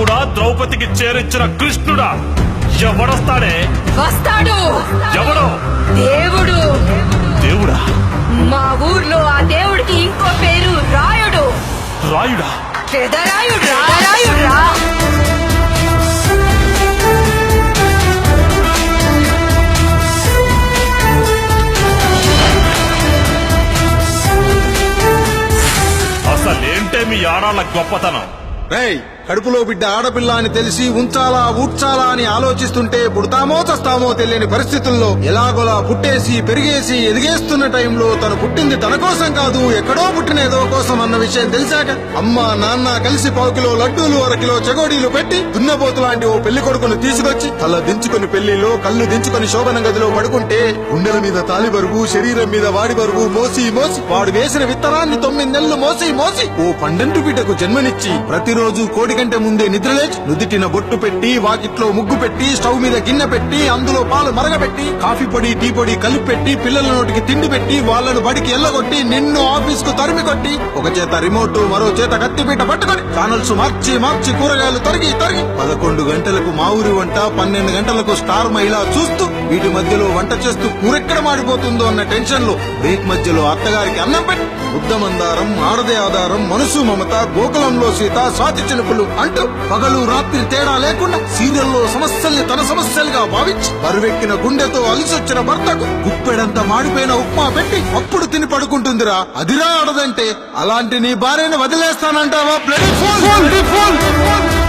రాముడా ద్రౌపదికి చేరిచ్చిన కృష్ణుడా ఎవడొస్తాడే? వస్తాడు. ఎవడో? దేవుడు. దేవుడా? మా ఊర్లో ఆ దేవుడికి ఇంకో పేరు రాయుడు. రాయుడా? పెదరాయుడు రాయుడురా. అసలేంటే మీ ఆడాళ్ళ గొప్పతనం? రేయ్, కడుపులో బిడ్డ ఆడపిల్ల అని తెలిసి ఉంచాలా ఊడ్చాలా అని ఆలోచిస్తుంటే పుడతామో చస్తామో తెలియని పరిస్థితుల్లో ఎలాగోలా పుట్టేసి పెరిగేసి ఎదిగేస్తున్న టైంలో తను పుట్టింది తన కోసం కాదు, ఎక్కడో పుట్టిన ఏదో కోసం అన్న విషయం తెలిసాక అమ్మ నాన్న కలిసి 1 కిలో లడ్డూలు 1 కిలో చెగోడీలు పెట్టి దున్నపోతు లాంటి ఓ పెళ్లి కొడుకును తీసుకొచ్చి తల దించుకుని పెళ్లిలో కళ్ళు దించుకుని శోభన గదిలో పడుకుంటే గుండెల మీద తాలి బరువు, శరీరం మీద వాడి బరువు మోసి మోసి వాడు వేసిన విత్తనాన్ని 9 నెలలు మోసి మోసి ఓ పండంటి బిడ్డకు జన్మనిచ్చి ప్రతిరోజు కోడి కంటే ముందే నిద్రలేచి నుదిటిన బొట్టు పెట్టి వాకిట్లో ముగ్గు పెట్టి స్టవ్ మీద గిన్నె పెట్టి అందులో పాలు మరగబెట్టి కాఫీ పొడి టీ పొడి కలిపి పెట్టి పిల్లల నోటికి తిండి పెట్టి వాళ్లను బడికి ఎల్లగొట్టి నిన్ను ఆఫీస్ కు తరిమి కొట్టి ఒక చేత రిమోట్ మరో చేత కత్తిపీట పట్టుకొని ఛానల్స్ మార్చి మార్చి కూరగాయలు తరిగి 11 గంటలకు మా ఊరి వంట 12 గంటలకు స్టార్ మహిళ చూస్తూ వీటి మధ్యలో వంట చేస్తూ కూరెక్కడ మాడిపోతుందో అన్న టెన్షన్ లో బ్రేక్ మధ్యలో అత్తగారికి అన్నం పెట్టి బుద్ధమందారం ఆడదే ఆధారం మనసు మమత గోకులంలో సీత స్వాతి చినుకులు అంటూ పగలు రాత్రి తేడా లేకుండా సీరియల్లో సమస్యల్ని తన సమస్యలుగా భావించి బరువెక్కిన గుండెతో అలిసొచ్చిన భర్తకు గుప్పెడంత మాడిపోయిన ఉప్మా పెట్టి అప్పుడు తిని పడుకుంటుందిరా. అదిరా ఆడదంటే. అలాంటి నీ భార్యను వదిలేస్తానంటావా? Bloody fool.